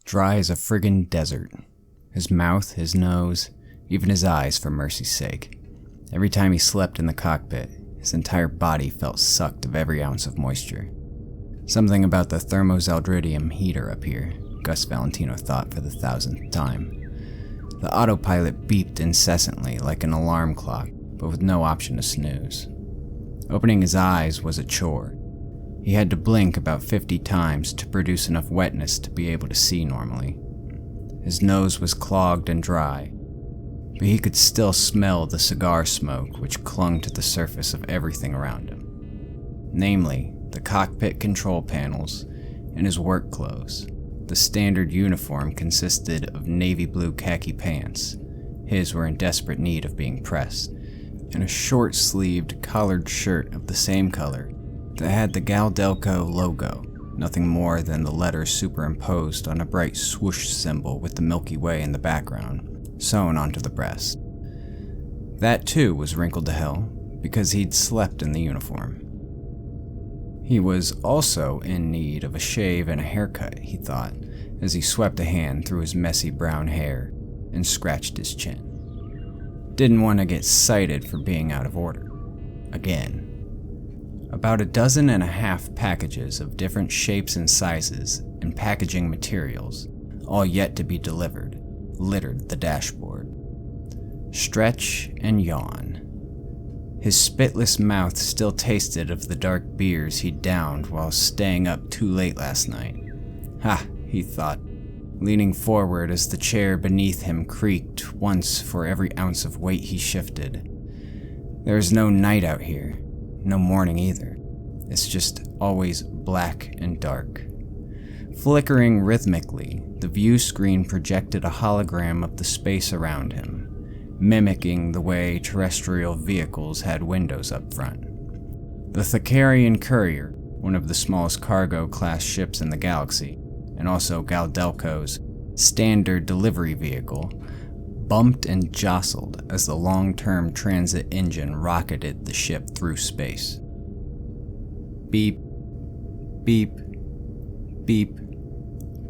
Dry as a friggin' desert. His mouth, his nose, even his eyes for mercy's sake. Every time he slept in the cockpit, his entire body felt sucked of every ounce of moisture. Something about the thermozeldridium heater up here, Gus Valentino thought for the 1000th time. The autopilot beeped incessantly like an alarm clock, but with no option to snooze. Opening his eyes was a chore. He had to blink about 50 times to produce enough wetness to be able to see normally. His nose was clogged and dry, but he could still smell the cigar smoke which clung to the surface of everything around him. Namely, the cockpit control panels and his work clothes. The standard uniform consisted of navy blue khaki pants. His were in desperate need of being pressed, and a short-sleeved collared shirt of the same color that had the GalDelCo logo, nothing more than the letters superimposed on a bright swoosh symbol with the Milky Way in the background, sewn onto the breast. That too was wrinkled to hell, because he'd slept in the uniform. He was also in need of a shave and a haircut, he thought, as he swept a hand through his messy brown hair and scratched his chin. Didn't want to get cited for being out of order. Again. About 12.5 packages of different shapes and sizes and packaging materials, all yet to be delivered, littered the dashboard. Stretch and yawn. His spitless mouth still tasted of the dark beers he'd downed while staying up too late last night. Ha, he thought, leaning forward as the chair beneath him creaked once for every ounce of weight he shifted. There is no night out here, no morning either. It's just always black and dark. Flickering rhythmically, the view screen projected a hologram of the space around him, mimicking the way terrestrial vehicles had windows up front. The Thacarian Courier, one of the smallest cargo-class ships in the galaxy, and also GalDelCo's standard delivery vehicle, bumped and jostled as the long-term transit engine rocketed the ship through space. Beep, beep, beep.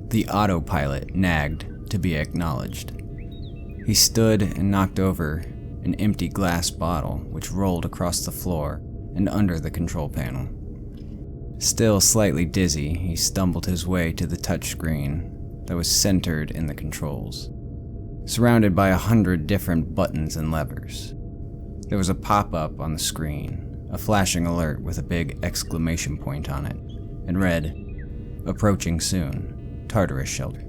The autopilot nagged to be acknowledged. He stood and knocked over an empty glass bottle which rolled across the floor and under the control panel. Still slightly dizzy, he stumbled his way to the touchscreen that was centered in the controls, surrounded by 100 different buttons and levers. There was a pop-up on the screen, a flashing alert with a big exclamation point on it, and read, "Approaching soon, Tartarus shelter."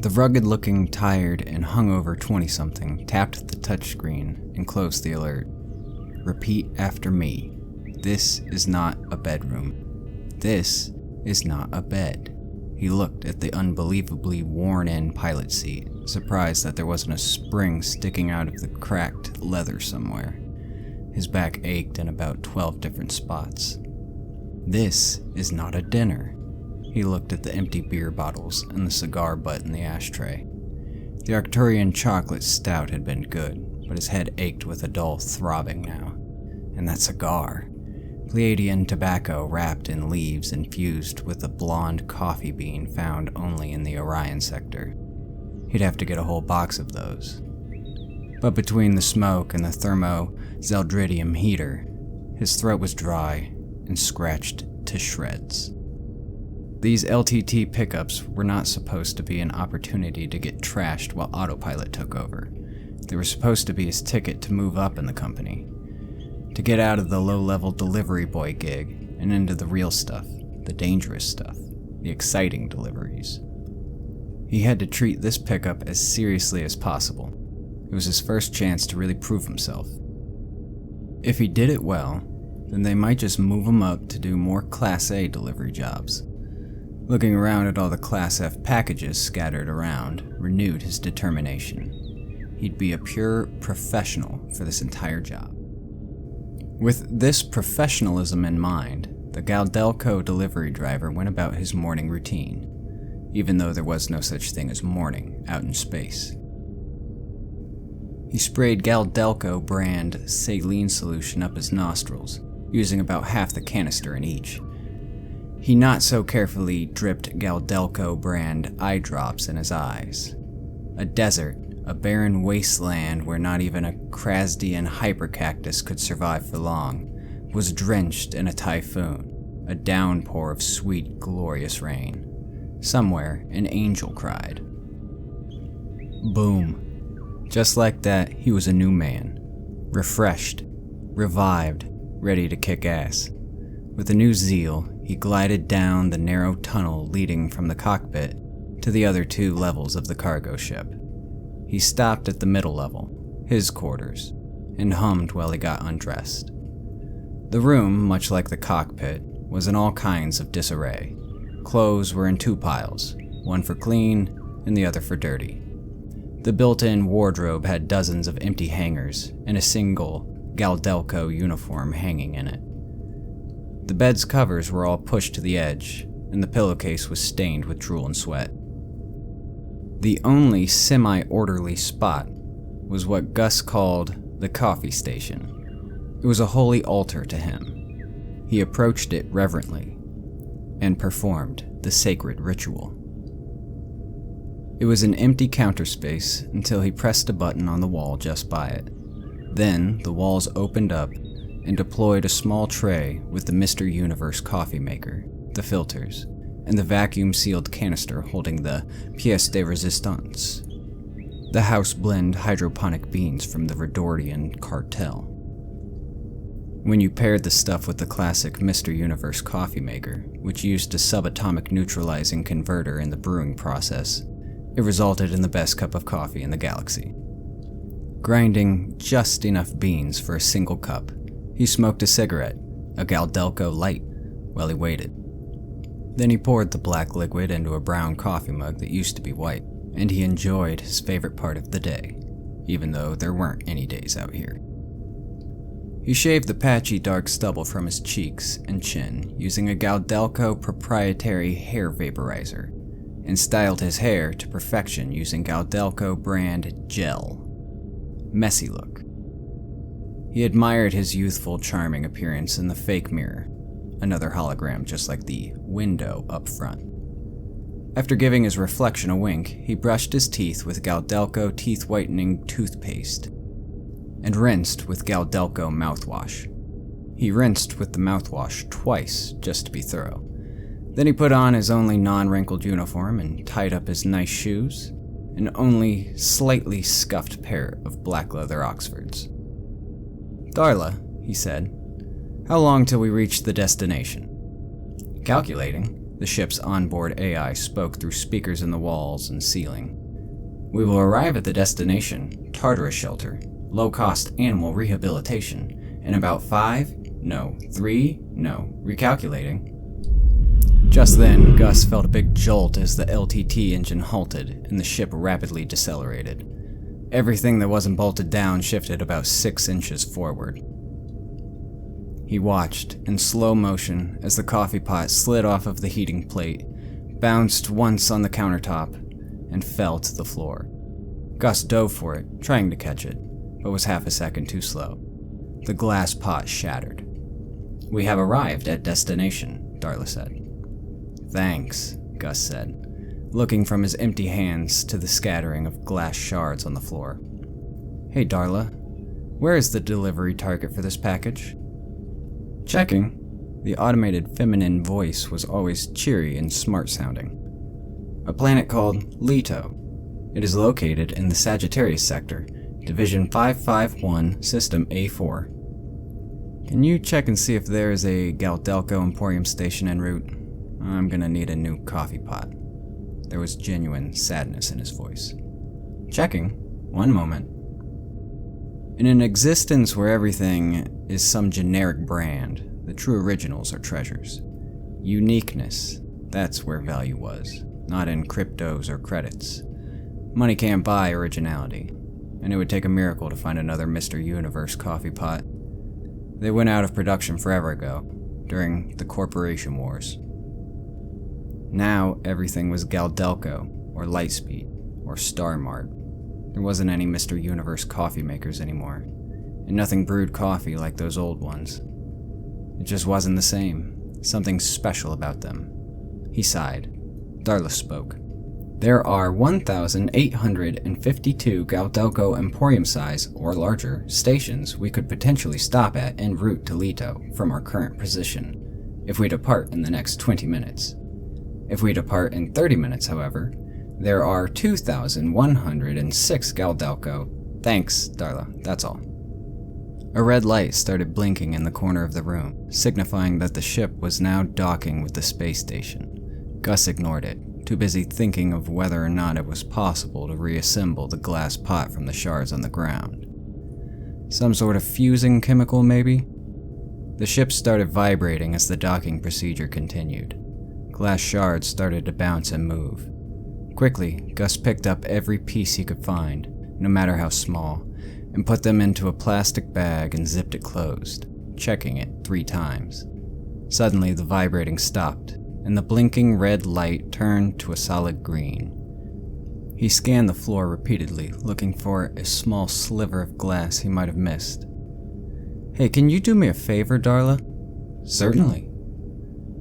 The rugged-looking, tired, and hungover 20-something tapped the touchscreen and closed the alert. "Repeat after me. This is not a bedroom. This is not a bed." He looked at the unbelievably worn-in pilot seat, surprised that there wasn't a spring sticking out of the cracked leather somewhere. His back ached in about 12 different spots. This is not a dinner. He looked at the empty beer bottles and the cigar butt in the ashtray. The Arcturian chocolate stout had been good, but his head ached with a dull throbbing now. And that cigar. Pleiadian tobacco wrapped in leaves infused with a blonde coffee bean found only in the Orion sector. He'd have to get a whole box of those. But between the smoke and the thermozeldridium heater, his throat was dry and scratched to shreds. These LTT pickups were not supposed to be an opportunity to get trashed while autopilot took over. They were supposed to be his ticket to move up in the company, to get out of the low-level delivery boy gig and into the real stuff, the dangerous stuff, the exciting deliveries. He had to treat this pickup as seriously as possible. It was his first chance to really prove himself. If he did it well, then they might just move him up to do more Class A delivery jobs. Looking around at all the Class F packages scattered around renewed his determination. He'd be a pure professional for this entire job. With this professionalism in mind, the GalDelCo delivery driver went about his morning routine, even though there was no such thing as morning out in space. He sprayed GalDelCo brand saline solution up his nostrils, using about half the canister in each. He not so carefully dripped GalDelCo brand eye drops in his eyes. A desert, a barren wasteland where not even a Krasdian hypercactus could survive for long, was drenched in a typhoon, a downpour of sweet, glorious rain. Somewhere, an angel cried. Boom. Just like that, he was a new man. Refreshed, revived, ready to kick ass. With a new zeal, he glided down the narrow tunnel leading from the cockpit to the other 2 levels of the cargo ship. He stopped at the middle level, his quarters, and hummed while he got undressed. The room, much like the cockpit, was in all kinds of disarray. Clothes were in 2 piles, one for clean and the other for dirty. The built-in wardrobe had dozens of empty hangers and a single GalDelCo uniform hanging in it. The bed's covers were all pushed to the edge, and the pillowcase was stained with drool and sweat. The only semi-orderly spot was what Gus called the coffee station. It was a holy altar to him. He approached it reverently and performed the sacred ritual. It was an empty counter space until he pressed a button on the wall just by it. Then the walls opened up and deployed a small tray with the Mr. Universe coffee maker, the filters, and the vacuum-sealed canister holding the pièce de résistance, the house-blend hydroponic beans from the Redordian cartel. When you paired the stuff with the classic Mr. Universe coffee maker, which used a subatomic neutralizing converter in the brewing process, it resulted in the best cup of coffee in the galaxy. Grinding just enough beans for a single cup, he smoked a cigarette, a GalDelCo Light, while he waited. Then he poured the black liquid into a brown coffee mug that used to be white, and he enjoyed his favorite part of the day, even though there weren't any days out here. He shaved the patchy dark stubble from his cheeks and chin using a GalDelCo proprietary hair vaporizer, and styled his hair to perfection using GalDelCo brand gel. Messy look. He admired his youthful, charming appearance in the fake mirror, another hologram just like the window up front. After giving his reflection a wink, he brushed his teeth with GalDelCo teeth-whitening toothpaste and rinsed with GalDelCo mouthwash. He rinsed with the mouthwash twice just to be thorough. Then he put on his only non-wrinkled uniform and tied up his nice shoes, an only slightly scuffed pair of black leather Oxfords. "Darla," he said, "how long till we reach the destination?" Calculating, the ship's onboard AI spoke through speakers in the walls and ceiling. "We will arrive at the destination, Tartarus Shelter, low-cost animal rehabilitation, in about 3, recalculating." Just then, Gus felt a big jolt as the LTT engine halted and the ship rapidly decelerated. Everything that wasn't bolted down shifted about 6 inches forward. He watched in slow motion as the coffee pot slid off of the heating plate, bounced once on the countertop, and fell to the floor. Gus dove for it, trying to catch it, but was half a second too slow. The glass pot shattered. "We have arrived at destination," Darla said. "Thanks," Gus said, looking from his empty hands to the scattering of glass shards on the floor. "Hey Darla, where is the delivery target for this package?" "Checking." The automated feminine voice was always cheery and smart-sounding. "A planet called Leto. It is located in the Sagittarius sector, Division 551, System A4. Can you check and see if there is a GalDelCo Emporium station en route? I'm gonna need a new coffee pot." There was genuine sadness in his voice. "Checking. One moment." In an existence where everything is some generic brand, the true originals are treasures. Uniqueness, that's where value was, not in cryptos or credits. Money can't buy originality, and it would take a miracle to find another Mr. Universe coffee pot. They went out of production forever ago, during the corporation wars. Now everything was GalDelCo, or Lightspeed, or StarMart. There wasn't any Mr. Universe coffee makers anymore, and nothing brewed coffee like those old ones. It just wasn't the same. Something special about them. He sighed. Darla spoke. There are 1,852 GalDelCo Emporium-size, or larger, stations we could potentially stop at en route to Leto from our current position, if we depart in the next 20 minutes. If we depart in 30 minutes, however, there are 2,106 GalDelCo. Thanks, Darla, that's all. A red light started blinking in the corner of the room, signifying that the ship was now docking with the space station. Gus ignored it, too busy thinking of whether or not it was possible to reassemble the glass pot from the shards on the ground. Some sort of fusing chemical, maybe? The ship started vibrating as the docking procedure continued. Glass shards started to bounce and move. Quickly, Gus picked up every piece he could find, no matter how small, and put them into a plastic bag and zipped it closed, checking it 3 times. Suddenly, the vibrating stopped, and the blinking red light turned to a solid green. He scanned the floor repeatedly, looking for a small sliver of glass he might have missed. Hey, can you do me a favor, Darla? Certainly.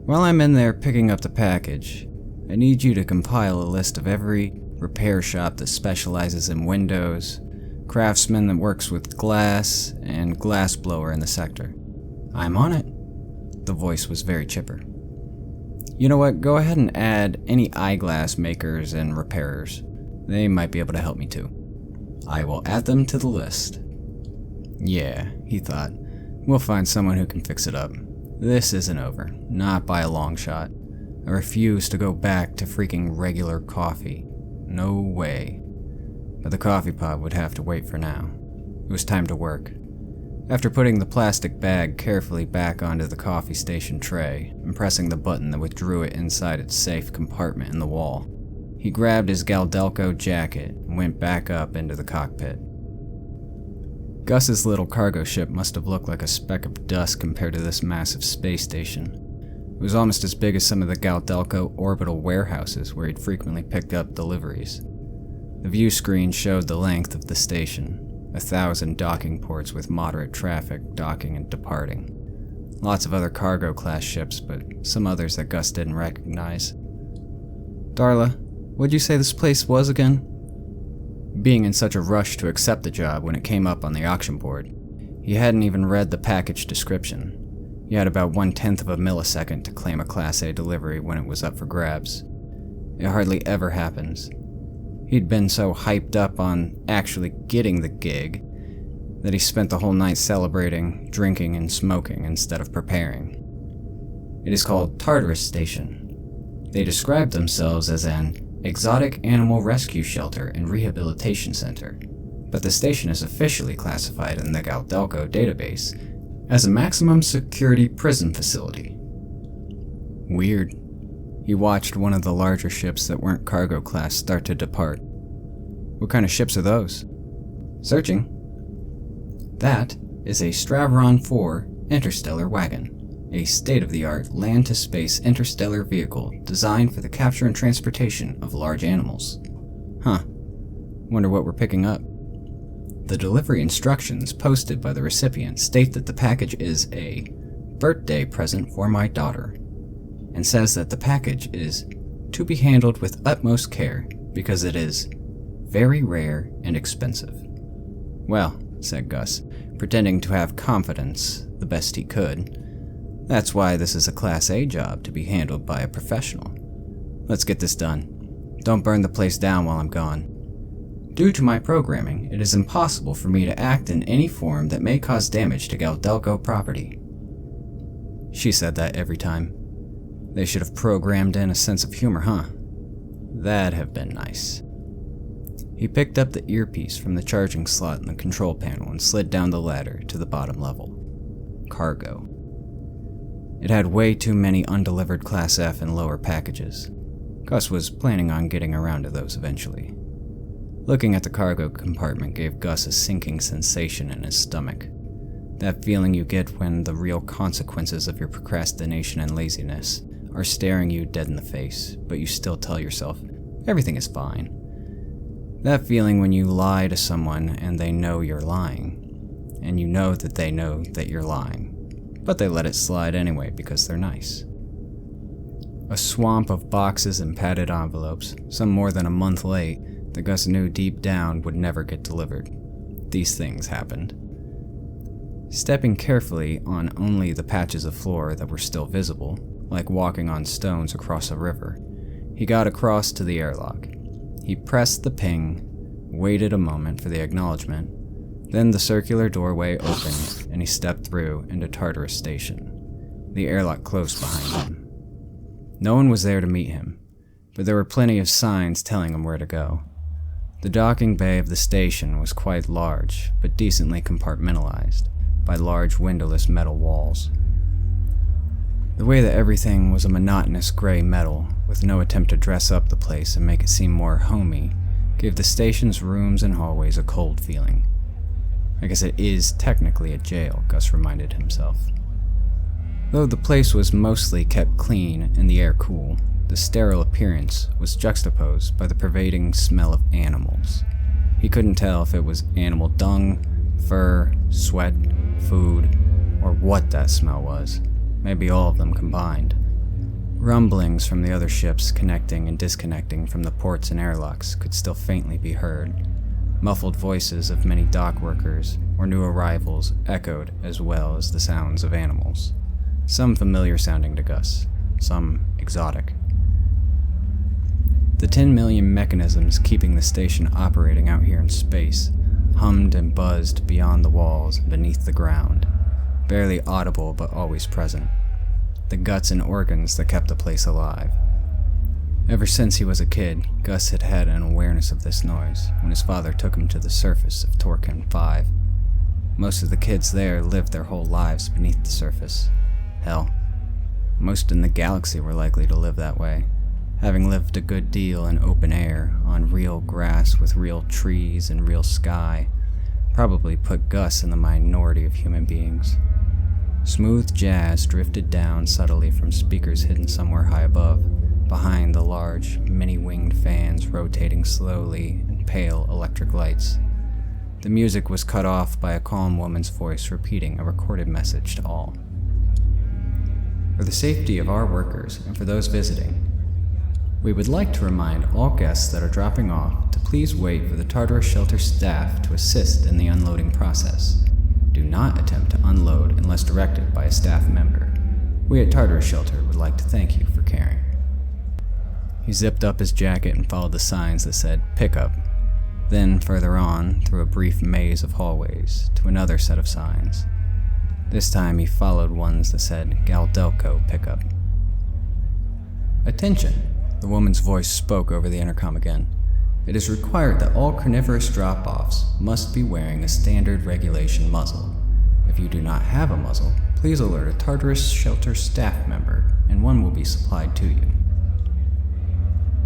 While I'm in there picking up the package, I need you to compile a list of every repair shop that specializes in windows, craftsman that works with glass, and glassblower in the sector. I'm on it. The voice was very chipper. You know what, go ahead and add any eyeglass makers and repairers. They might be able to help me too. I will add them to the list. Yeah, he thought. We'll find someone who can fix it up. This isn't over, not by a long shot. I refuse to go back to freaking regular coffee. No way. But the coffee pot would have to wait for now. It was time to work. After putting the plastic bag carefully back onto the coffee station tray and pressing the button that withdrew it inside its safe compartment in the wall, he grabbed his GalDelCo jacket and went back up into the cockpit. Gus's little cargo ship must have looked like a speck of dust compared to this massive space station. It was almost as big as some of the GalDelCo orbital warehouses where he'd frequently picked up deliveries. The view screen showed the length of the station, 1,000 docking ports with moderate traffic docking and departing. Lots of other cargo-class ships, but some others that Gus didn't recognize. Darla, what'd you say this place was again? Being in such a rush to accept the job when it came up on the auction board, he hadn't even read the package description. He had about 1/10 of a millisecond to claim a Class A delivery when it was up for grabs. It hardly ever happens. He'd been so hyped up on actually getting the gig that he spent the whole night celebrating, drinking, and smoking instead of preparing. It is called Tartarus Station. They describe themselves as an exotic animal rescue shelter and rehabilitation center, but the station is officially classified in the GalDelCo database as a maximum security prison facility. Weird. He watched one of the larger ships that weren't cargo class start to depart. What kind of ships are those? Searching. That is a Stravron 4 interstellar wagon, a state-of-the-art land-to-space interstellar vehicle designed for the capture and transportation of large animals. Huh. Wonder what we're picking up. The delivery instructions posted by the recipient state that the package is a birthday present for my daughter, and says that the package is to be handled with utmost care because it is very rare and expensive. Well, said Gus, pretending to have confidence the best he could, that's why this is a Class A job to be handled by a professional. Let's get this done. Don't burn the place down while I'm gone. Due to my programming, it is impossible for me to act in any form that may cause damage to GalDelCo property. She said that every time. They should have programmed in a sense of humor, huh? That'd have been nice. He picked up the earpiece from the charging slot in the control panel and slid down the ladder to the bottom level. Cargo. It had way too many undelivered Class F and lower packages. Gus was planning on getting around to those eventually. Looking at the cargo compartment gave Gus a sinking sensation in his stomach. That feeling you get when the real consequences of your procrastination and laziness are staring you dead in the face, but you still tell yourself, everything is fine. That feeling when you lie to someone and they know you're lying, and you know that they know that you're lying, but they let it slide anyway because they're nice. A swamp of boxes and padded envelopes, some more than a month late, that Gus knew deep down would never get delivered. These things happened. Stepping carefully on only the patches of floor that were still visible, like walking on stones across a river, he got across to the airlock. He pressed the ping, waited a moment for the acknowledgement, then the circular doorway opened and he stepped through into Tartarus Station. The airlock closed behind him. No one was there to meet him, but there were plenty of signs telling him where to go. The docking bay of the station was quite large, but decently compartmentalized by large windowless metal walls. The way that everything was a monotonous gray metal, with no attempt to dress up the place and make it seem more homey, gave the station's rooms and hallways a cold feeling. I guess it is technically a jail, Gus reminded himself. Though the place was mostly kept clean and the air cool, the sterile appearance was juxtaposed by the pervading smell of animals. He couldn't tell if it was animal dung, fur, sweat, food, or what that smell was. Maybe all of them combined. Rumblings from the other ships connecting and disconnecting from the ports and airlocks could still faintly be heard. Muffled voices of many dock workers or new arrivals echoed, as well as the sounds of animals. Some familiar sounding to Gus, some exotic. The 10 million mechanisms keeping the station operating out here in space hummed and buzzed beyond the walls and beneath the ground, barely audible but always present. The guts and organs that kept the place alive. Ever since he was a kid, Gus had had an awareness of this noise when his father took him to the surface of Torkin 5. Most of the kids there lived their whole lives beneath the surface. Hell, most in the galaxy were likely to live that way, having lived a good deal in open air, on real grass with real trees and real sky, probably put Gus in the minority of human beings. Smooth jazz drifted down subtly from speakers hidden somewhere high above, behind the large, many-winged fans rotating slowly and pale electric lights. The music was cut off by a calm woman's voice repeating a recorded message to all. For the safety of our workers and for those visiting, we would like to remind all guests that are dropping off to please wait for the Tartarus Shelter staff to assist in the unloading process. Do not attempt to unload unless directed by a staff member. We at Tartarus Shelter would like to thank you for caring. He zipped up his jacket and followed the signs that said pickup. Then, further on, through a brief maze of hallways, to another set of signs. This time he followed ones that said GalDelCo pickup. Attention! The woman's voice spoke over the intercom again. It is required that all carnivorous drop-offs must be wearing a standard regulation muzzle. If you do not have a muzzle, please alert a Tartarus Shelter staff member, and one will be supplied to you.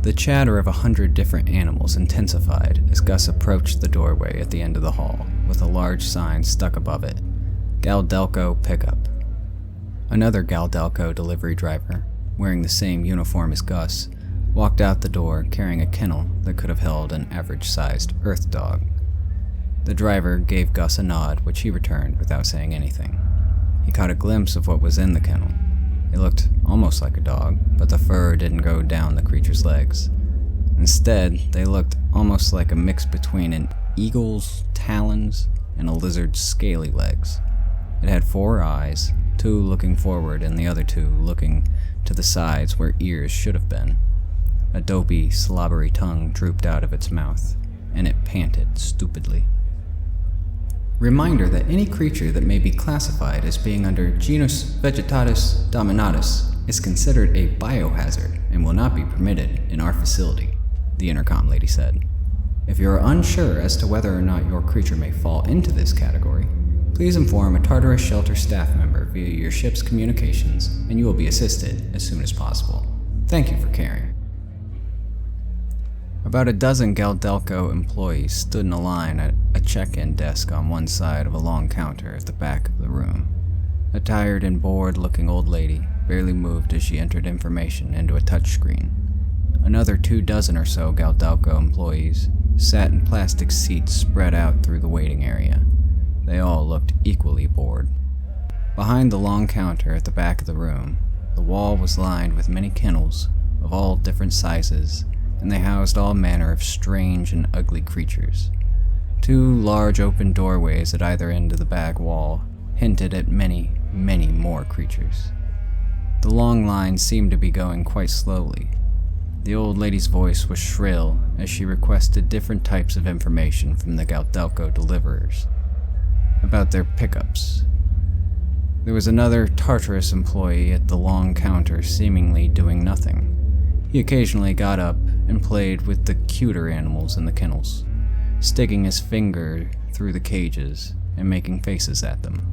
The chatter of 100 different animals intensified as Gus approached the doorway at the end of the hall, with a large sign stuck above it. GalDelCo pickup. Another GalDelCo delivery driver, wearing the same uniform as Gus, walked out the door carrying a kennel that could have held an average-sized Earth dog. The driver gave Gus a nod, which he returned without saying anything. He caught a glimpse of what was in the kennel. It looked almost like a dog, but the fur didn't go down the creature's legs. Instead, they looked almost like a mix between an eagle's talons and a lizard's scaly legs. It had 4 eyes, 2 looking forward and the other 2 looking to the sides where ears should have been. A dopey, slobbery tongue drooped out of its mouth, and it panted stupidly. Reminder that any creature that may be classified as being under genus Vegetatus Dominatus is considered a biohazard and will not be permitted in our facility, the intercom lady said. If you are unsure as to whether or not your creature may fall into this category, please inform a Tartarus Shelter staff member via your ship's communications, and you will be assisted as soon as possible. Thank you for caring. About a dozen GalDelCo employees stood in a line at a check-in desk on one side of a long counter at the back of the room. A tired and bored-looking old lady barely moved as she entered information into a touchscreen. Another 24 or so GalDelCo employees sat in plastic seats spread out through the waiting area. They all looked equally bored. Behind the long counter at the back of the room, the wall was lined with many kennels of all different sizes, and they housed all manner of strange and ugly creatures. 2 large open doorways at either end of the back wall hinted at many, many more creatures. The long line seemed to be going quite slowly. The old lady's voice was shrill as she requested different types of information from the GalDelCo deliverers about their pickups. There was another Tartarus employee at the long counter seemingly doing nothing. He occasionally got up and played with the cuter animals in the kennels, sticking his finger through the cages and making faces at them.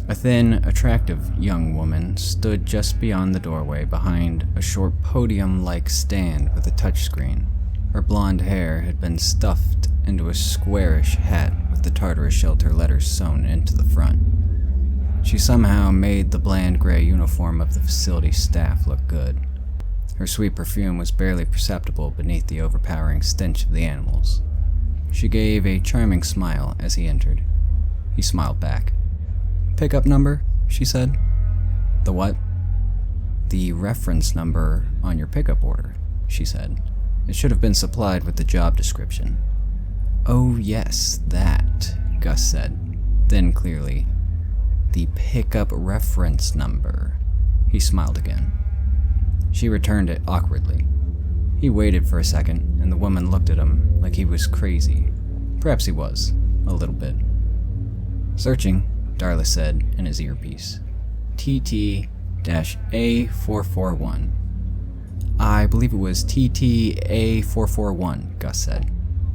A thin, attractive young woman stood just beyond the doorway behind a short podium-like stand with a touchscreen. Her blonde hair had been stuffed into a squarish hat with the Tartarus shelter letters sewn into the front. She somehow made the bland gray uniform of the facility staff look good. Her sweet perfume was barely perceptible beneath the overpowering stench of the animals. She gave a charming smile as he entered. He smiled back. "Pickup number?" she said. "The what?" "The reference number on your pickup order," she said. "It should have been supplied with the job description." "Oh yes, that," Gus said. Then clearly, "The pickup reference number." He smiled again. She returned it awkwardly. He waited for a second, and the woman looked at him like he was crazy. Perhaps he was, a little bit. "Searching," Darla said in his earpiece. "TT-A441. "I believe it was TT-A441, Gus said,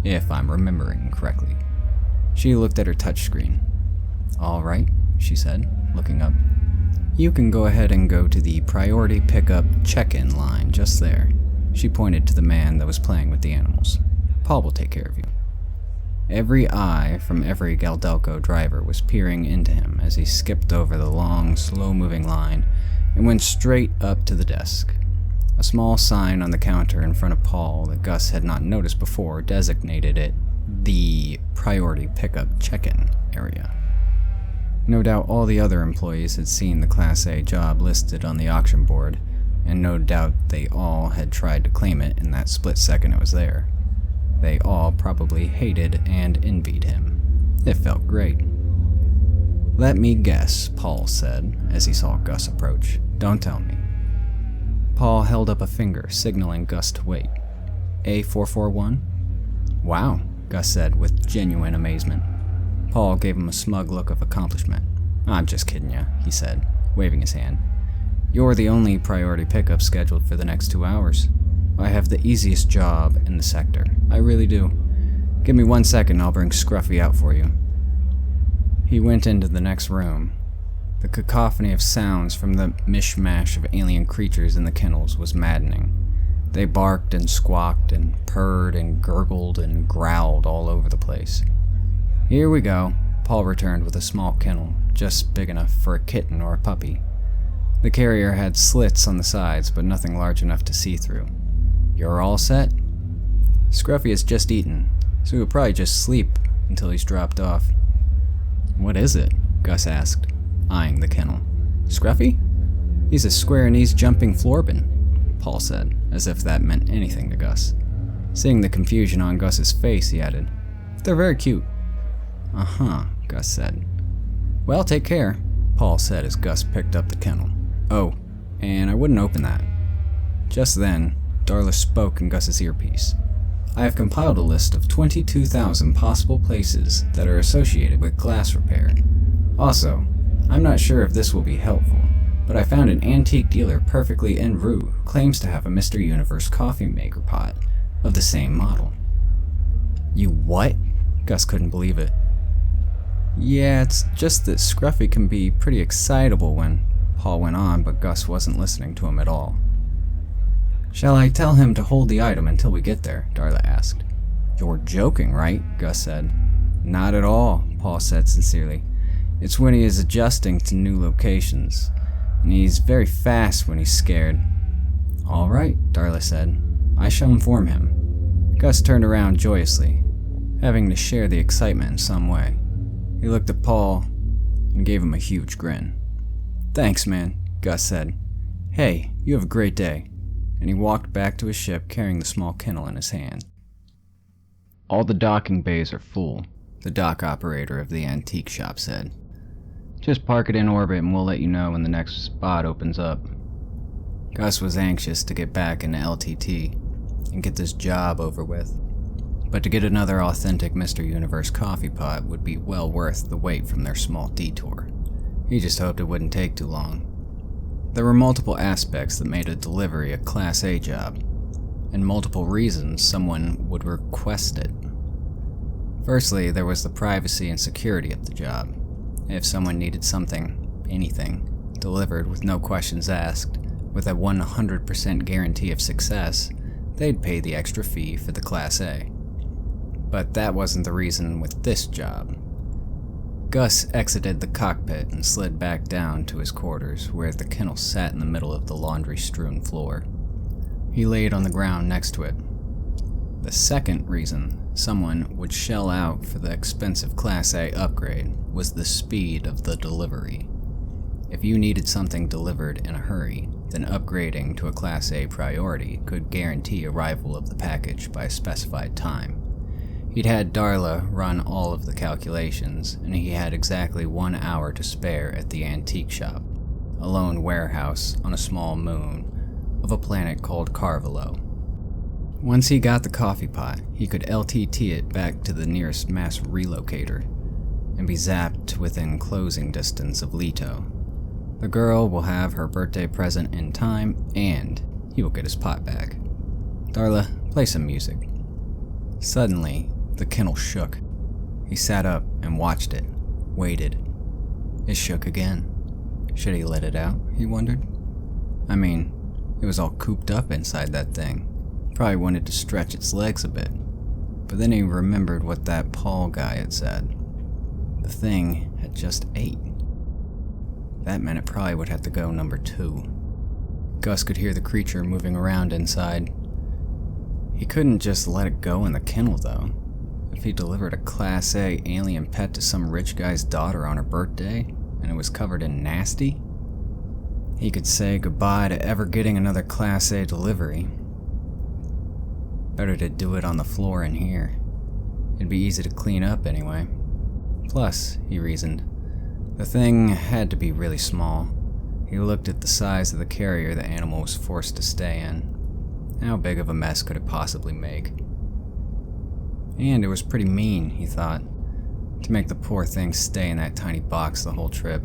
"if I'm remembering correctly." She looked at her touchscreen. "All right," she said, looking up. "You can go ahead and go to the priority pickup check-in line just there." She pointed to the man that was playing with the animals. "Paul will take care of you." Every eye from every GalDelCo driver was peering into him as he skipped over the long, slow-moving line and went straight up to the desk. A small sign on the counter in front of Paul that Gus had not noticed before designated it the priority pickup check-in area. No doubt all the other employees had seen the Class A job listed on the auction board, and no doubt they all had tried to claim it in that split second it was there. They all probably hated and envied him. It felt great. "Let me guess," Paul said as he saw Gus approach. "Don't tell me." Paul held up a finger, signaling Gus to wait. "A441? "Wow," Gus said with genuine amazement. Paul gave him a smug look of accomplishment. "I'm just kidding ya," he said, waving his hand. "You're the only priority pickup scheduled for the next 2 hours. I have the easiest job in the sector. I really do. Give me 1 second, I'll bring Scruffy out for you." He went into the next room. The cacophony of sounds from the mishmash of alien creatures in the kennels was maddening. They barked and squawked and purred and gurgled and growled all over the place. "Here we go," Paul returned with a small kennel, just big enough for a kitten or a puppy. The carrier had slits on the sides, but nothing large enough to see through. "You're all set?" "Scruffy has just eaten, so he'll probably just sleep until he's dropped off." "What is it?" Gus asked, eyeing the kennel. "Scruffy? He's a square-knees jumping Florbin," Paul said, as if that meant anything to Gus. Seeing the confusion on Gus's face, he added, "They're very cute." "Uh-huh," Gus said. "Well, take care," Paul said as Gus picked up the kennel. "Oh, and I wouldn't open that." Just then, Darla spoke in Gus's earpiece. "I have compiled a list of 22,000 possible places that are associated with glass repair. Also, I'm not sure if this will be helpful, but I found an antique dealer perfectly en route who claims to have a Mr. Universe coffee maker pot of the same model." "You what?" Gus couldn't believe it. "Yeah, it's just that Scruffy can be pretty excitable when," Paul went on, but Gus wasn't listening to him at all. "Shall I tell him to hold the item until we get there?" Darla asked. "You're joking, right?" Gus said. "Not at all," Paul said sincerely. "It's when he is adjusting to new locations, and he's very fast when he's scared." "All right," Darla said. "I shall inform him." Gus turned around joyously, having to share the excitement in some way. He looked at Paul, and and gave him a huge grin. "Thanks, man," Gus said. "Hey, you have a great day." And he walked back to his ship carrying the small kennel in his hand. "All the docking bays are full," the dock operator of the antique shop said. "Just park it in orbit and we'll let you know when the next spot opens up." Gus was anxious to get back into LTT and get this job over with. But to get another authentic Mr. Universe coffee pot would be well worth the wait from their small detour. He just hoped it wouldn't take too long. There were multiple aspects that made a delivery a Class A job, and multiple reasons someone would request it. Firstly, there was the privacy and security of the job. If someone needed something, anything, delivered with no questions asked, with a 100% guarantee of success, they'd pay the extra fee for the Class A. But that wasn't the reason with this job. Gus exited the cockpit and slid back down to his quarters, where the kennel sat in the middle of the laundry-strewn floor. He laid on the ground next to it. The second reason someone would shell out for the expensive Class A upgrade was the speed of the delivery. If you needed something delivered in a hurry, then upgrading to a Class A priority could guarantee arrival of the package by a specified time. He'd had Darla run all of the calculations, and he had exactly 1 hour to spare at the antique shop, a lone warehouse on a small moon of a planet called Carvelo. Once he got the coffee pot, he could LTT it back to the nearest mass relocator and be zapped within closing distance of Leto. The girl will have her birthday present in time, and he will get his pot back. "Darla, play some music." Suddenly, the kennel shook. He sat up and watched it, waited. It shook again. Should he let it out, he wondered. I mean, it was all cooped up inside that thing. Probably wanted to stretch its legs a bit. But then he remembered what that Paul guy had said. The thing had just ate. That meant it probably would have to go number 2. Gus could hear the creature moving around inside. He couldn't just let it go in the kennel, though. If he delivered a Class A alien pet to some rich guy's daughter on her birthday, and it was covered in nasty, he could say goodbye to ever getting another Class A delivery. Better to do it on the floor in here. It'd be easy to clean up anyway. Plus, he reasoned, the thing had to be really small. He looked at the size of the carrier the animal was forced to stay in. How big of a mess could it possibly make? And it was pretty mean, he thought, to make the poor thing stay in that tiny box the whole trip.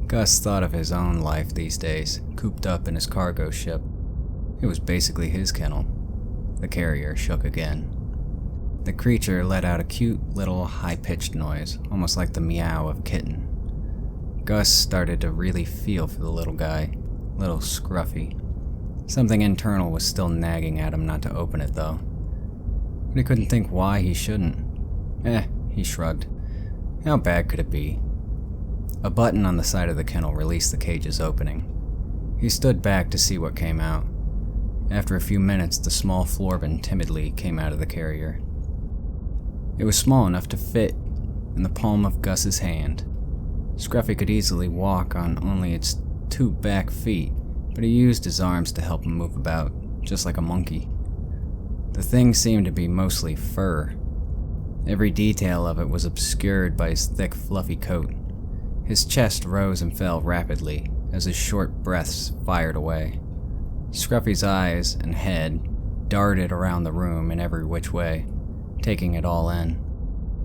Gus thought of his own life these days, cooped up in his cargo ship. It was basically his kennel. The carrier shook again. The creature let out a cute little high-pitched noise, almost like the meow of a kitten. Gus started to really feel for the little guy, little scruffy. Something internal was still nagging at him not to open it, though. But he couldn't think why he shouldn't. He shrugged. How bad could it be? A button on the side of the kennel released the cage's opening. He stood back to see what came out. After a few minutes, the small Florbin timidly came out of the carrier. It was small enough to fit in the palm of Gus's hand. Scruffy could easily walk on only its 2 back feet, but he used his arms to help him move about, just like a monkey. The thing seemed to be mostly fur. Every detail of it was obscured by his thick, fluffy coat. His chest rose and fell rapidly as his short breaths fired away. Scruffy's eyes and head darted around the room in every which way, taking it all in.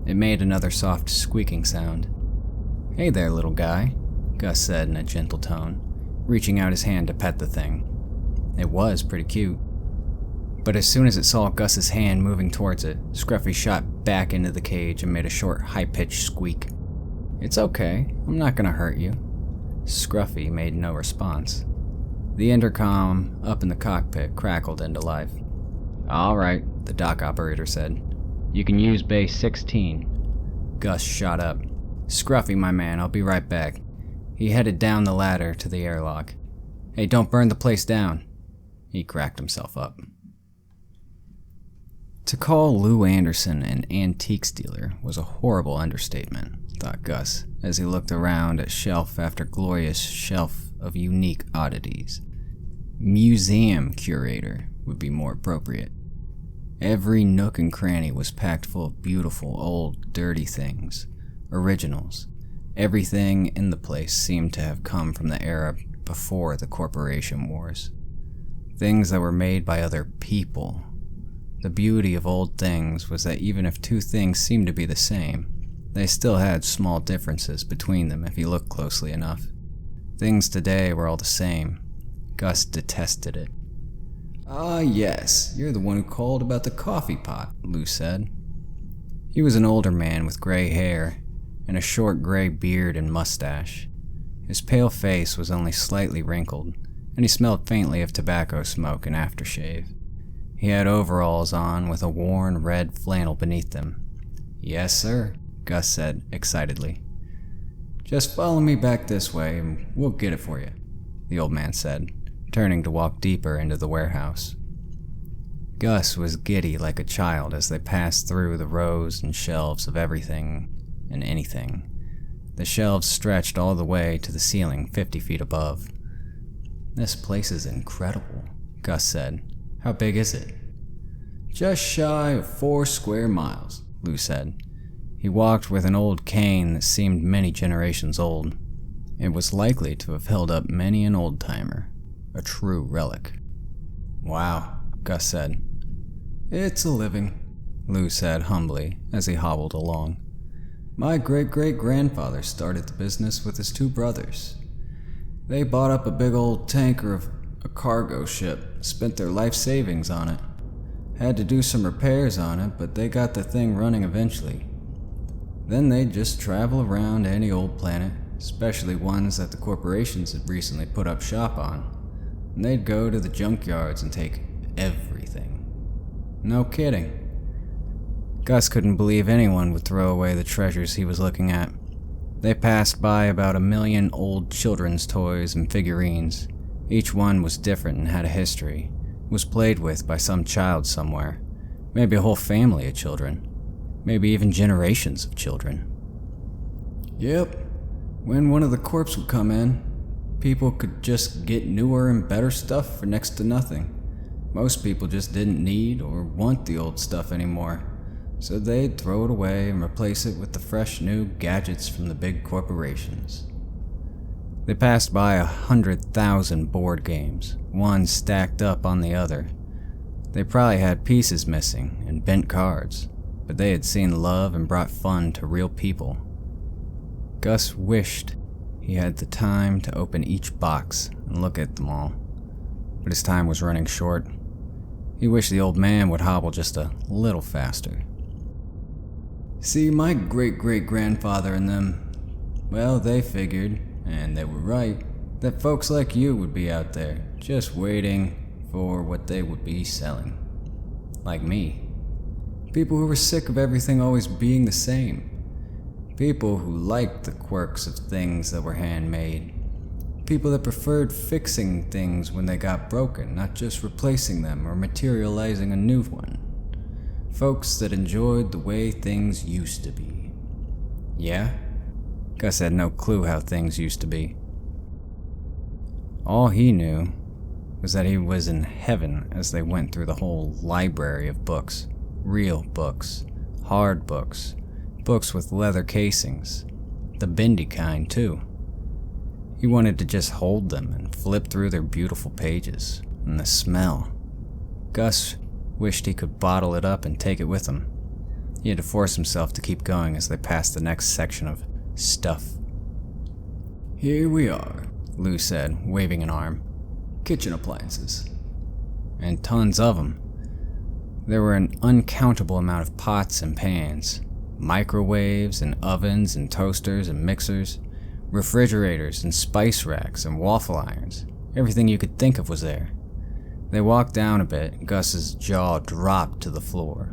It made another soft squeaking sound. "Hey there, little guy," Gus said in a gentle tone, reaching out his hand to pet the thing. It was pretty cute. But as soon as it saw Gus's hand moving towards it, Scruffy shot back into the cage and made a short, high-pitched squeak. "It's okay, I'm not gonna hurt you." Scruffy made no response. The intercom up in the cockpit crackled into life. "All right," the dock operator said. "You can use Bay 16. Gus shot up. "Scruffy, my man, I'll be right back." He headed down the ladder to the airlock. "Hey, don't burn the place down." He cracked himself up. To call Lou Anderson an antiques dealer was a horrible understatement. thought Gus, as he looked around at shelf after glorious shelf of unique oddities. Museum curator would be more appropriate. Every nook and cranny was packed full of beautiful, old, dirty things, originals. Everything in the place seemed to have come from the era before the corporation wars. Things that were made by other people. The beauty of old things was that even if two things seemed to be the same, they still had small differences between them if you looked closely enough. Things today were all the same. Gus detested it. "Ah, yes, you're the one who called about the coffee pot," Lou said. He was an older man with gray hair and a short gray beard and mustache. His pale face was only slightly wrinkled, and he smelled faintly of tobacco smoke and aftershave. He had overalls on with a worn red flannel beneath them. "Yes, sir," Gus said excitedly. "Just follow me back this way and we'll get it for you," the old man said, turning to walk deeper into the warehouse. Gus was giddy like a child as they passed through the rows and shelves of everything and anything. The shelves stretched all the way to the ceiling 50 feet above. "This place is incredible," Gus said. "How big is it?" "Just shy of 4 square miles, Lou said. He walked with an old cane that seemed many generations old. It was likely to have held up many an old-timer, a true relic. "Wow," Gus said. "It's a living," Lou said humbly as he hobbled along. "My great-great-grandfather started the business with his 2 brothers. They bought up a big old tanker of a cargo ship, spent their life savings on it. Had to do some repairs on it, but they got the thing running eventually. Then they'd just travel around to any old planet, especially ones that the corporations had recently put up shop on, and they'd go to the junkyards and take everything. No kidding." Gus couldn't believe anyone would throw away the treasures he was looking at. They passed by about 1,000,000 old children's toys and figurines. Each one was different and had a history, was played with by some child somewhere, maybe a whole family of children, maybe even generations of children. "Yep, when one of the corps would come in, people could just get newer and better stuff for next to nothing. Most people just didn't need or want the old stuff anymore, so they'd throw it away and replace it with the fresh new gadgets from the big corporations." They passed by 100,000 board games, one stacked up on the other. They probably had pieces missing and bent cards, but they had seen love and brought fun to real people. Gus wished he had the time to open each box and look at them all, but his time was running short. He wished the old man would hobble just a little faster. "See, my great-great-grandfather and them, well, they figured, and they were right, that folks like you would be out there, just waiting for what they would be selling. Like me. People who were sick of everything always being the same. People who liked the quirks of things that were handmade. People that preferred fixing things when they got broken, not just replacing them or materializing a new one. Folks that enjoyed the way things used to be." "Yeah?" Gus had no clue how things used to be. All he knew was that he was in heaven as they went through the whole library of books. Real books, hard books, books with leather casings, the bendy kind too. He wanted to just hold them and flip through their beautiful pages, and the smell. Gus wished he could bottle it up and take it with him. He had to force himself to keep going as they passed the next section of stuff. "Here we are," Lou said, waving an arm. "Kitchen appliances." And tons of them. There were an uncountable amount of pots and pans, microwaves and ovens and toasters and mixers, refrigerators and spice racks and waffle irons. Everything you could think of was there. They walked down a bit. Gus's jaw dropped to the floor.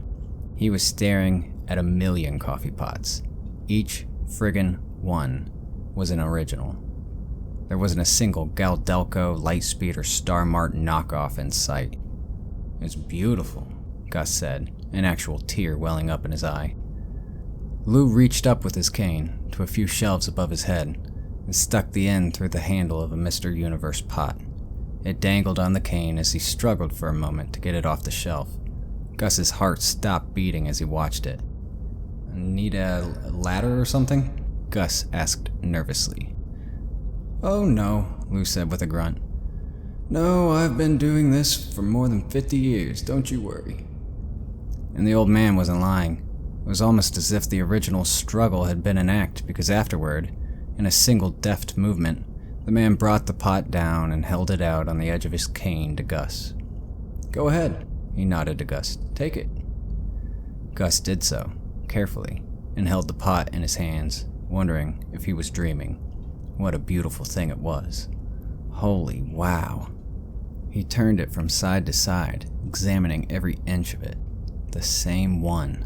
He was staring at 1,000,000 coffee pots. Each friggin' one was an original. There wasn't a single GalDelCo, Lightspeed, or Star Mart knockoff in sight. "It's beautiful," Gus said, an actual tear welling up in his eye. Lou reached up with his cane, to a few shelves above his head and stuck the end through the handle of a Mr. Universe pot. It dangled on the cane as he struggled for a moment to get it off the shelf. Gus's heart stopped beating as he watched it. "Need a ladder or something?" Gus asked nervously. "Oh no," Lou said with a grunt. "No, I've been doing this for more than 50 years, don't you worry." And the old man wasn't lying. It was almost as if the original struggle had been an act, because afterward, in a single deft movement, the man brought the pot down and held it out on the edge of his cane to Gus. "Go ahead," he nodded to Gus. "Take it." Gus did so, carefully, and held the pot in his hands, wondering if he was dreaming. What a beautiful thing it was. Holy wow. He turned it from side to side, examining every inch of it. The same one.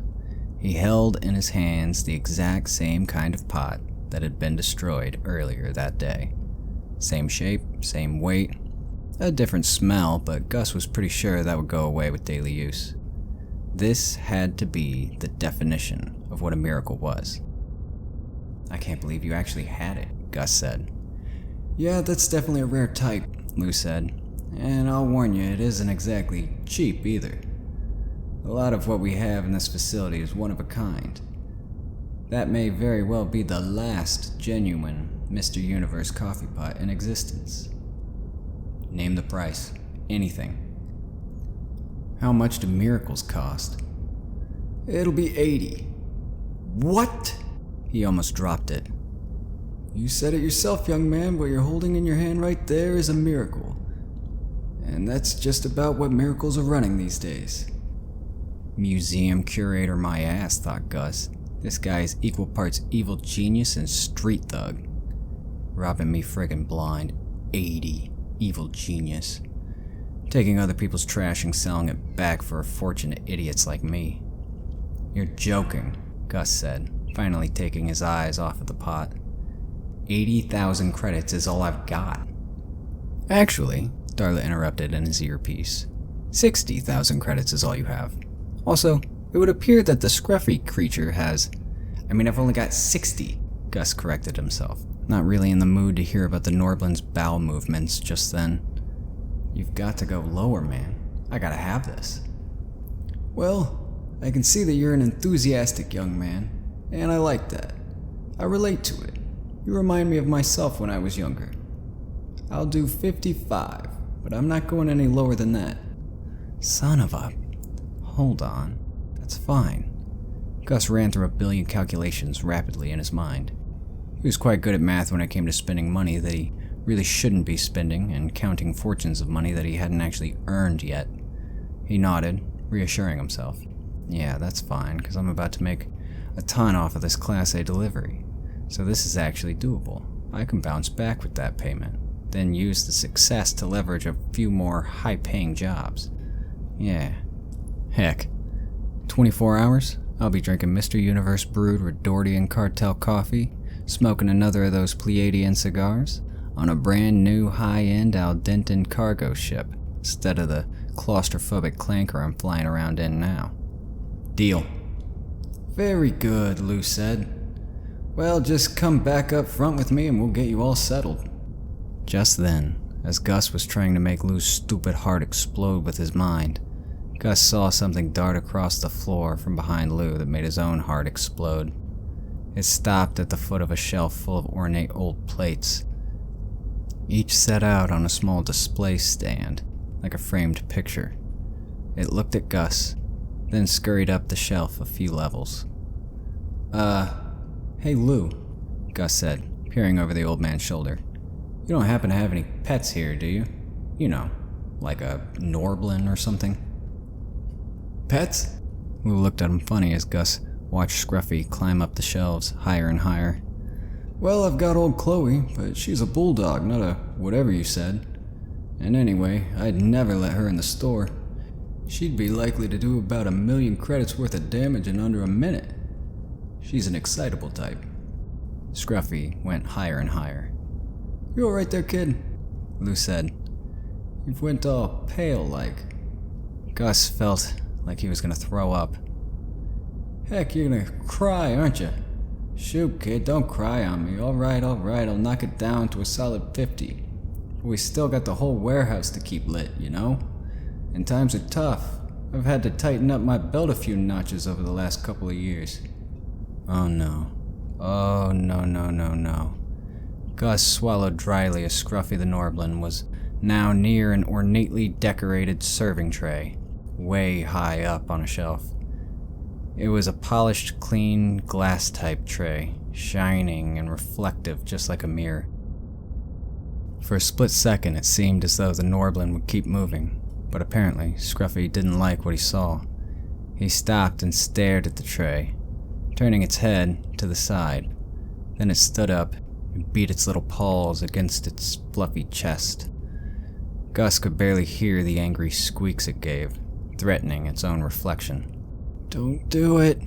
He held in his hands the exact same kind of pot that had been destroyed earlier that day. Same shape, same weight, a different smell, but Gus was pretty sure that would go away with daily use. This had to be the definition of what a miracle was. "I can't believe you actually had it," Gus said. "Yeah, that's definitely a rare type," Lou said. "And I'll warn you, it isn't exactly cheap either. A lot of what we have in this facility is one of a kind. That may very well be the last genuine Mr. Universe coffee pot in existence." "Name the price. Anything." "How much do miracles cost?" "It'll be 80. "What?" He almost dropped it. "You said it yourself, young man. What you're holding in your hand right there is a miracle. And that's just about what miracles are running these days." Museum curator my ass, thought Gus. This guy's equal parts evil genius and street thug. Robbing me friggin' blind. 80. Evil genius. Taking other people's trash and selling it back for a fortune to idiots like me. "You're joking," Gus said, finally taking his eyes off of the pot. 80,000 credits is all I've got. "Actually," Darla interrupted in his earpiece, 60,000 credits is all you have. Also, it would appear that the scruffy creature has... I've only got 60, Gus corrected himself, not really in the mood to hear about the Norblan's bowel movements just then. "You've got to go lower, man. I gotta have this." "Well, I can see that you're an enthusiastic young man, and I like that. I relate to it. You remind me of myself when I was younger. I'll do 55, but I'm not going any lower than that." Son of a... Hold on. That's fine. Gus ran through a billion calculations rapidly in his mind. He was quite good at math when it came to spending money that he really shouldn't be spending and counting fortunes of money that he hadn't actually earned yet. He nodded, reassuring himself. "Yeah, that's fine, because I'm about to make a ton off of this Class A delivery. So this is actually doable. I can bounce back with that payment, then use the success to leverage a few more high-paying jobs. Yeah. Heck, 24 hours, I'll be drinking Mr. Universe brewed Redordian cartel coffee, smoking another of those Pleiadian cigars, on a brand new high-end Aldenton cargo ship, instead of the claustrophobic clanker I'm flying around in now." "Deal." "Very good," Lou said. "Well, just come back up front with me and we'll get you all settled." Just then, as Gus was trying to make Lou's stupid heart explode with his mind, Gus saw something dart across the floor from behind Lou that made his own heart explode. It stopped at the foot of a shelf full of ornate old plates, each set out on a small display stand, like a framed picture. It looked at Gus, then scurried up the shelf a few levels. Hey Lou," Gus said, peering over the old man's shoulder. "You don't happen to have any pets here, do you? You know, like a Norblan or something?" "Pets?" Lou looked at him funny as Gus watched Scruffy climb up the shelves higher and higher. "Well, I've got old Chloe, but she's a bulldog, not a whatever you said. And anyway, I'd never let her in the store. She'd be likely to do about 1,000,000 credits worth of damage in under a minute. She's an excitable type." Scruffy went higher and higher. "You alright there, kid?" Lou said. "You've went all pale like." Gus felt like he was gonna throw up. "Heck, you're gonna cry, aren't you? Shoot, kid, don't cry on me. Alright, I'll knock it down to a solid 50. We still got the whole warehouse to keep lit, you know? And times are tough. I've had to tighten up my belt a few notches over the last couple of years. Oh no. Oh no. Gus swallowed dryly as Scruffy the Norblan was now near an ornately decorated serving tray, way high up on a shelf. It was a polished, clean, glass-type tray, shining and reflective just like a mirror. For a split second, it seemed as though the Norblan would keep moving, but apparently Scruffy didn't like what he saw. He stopped and stared at the tray, turning its head to the side. Then it stood up and beat its little paws against its fluffy chest. Gus could barely hear the angry squeaks it gave, threatening its own reflection. Don't do it.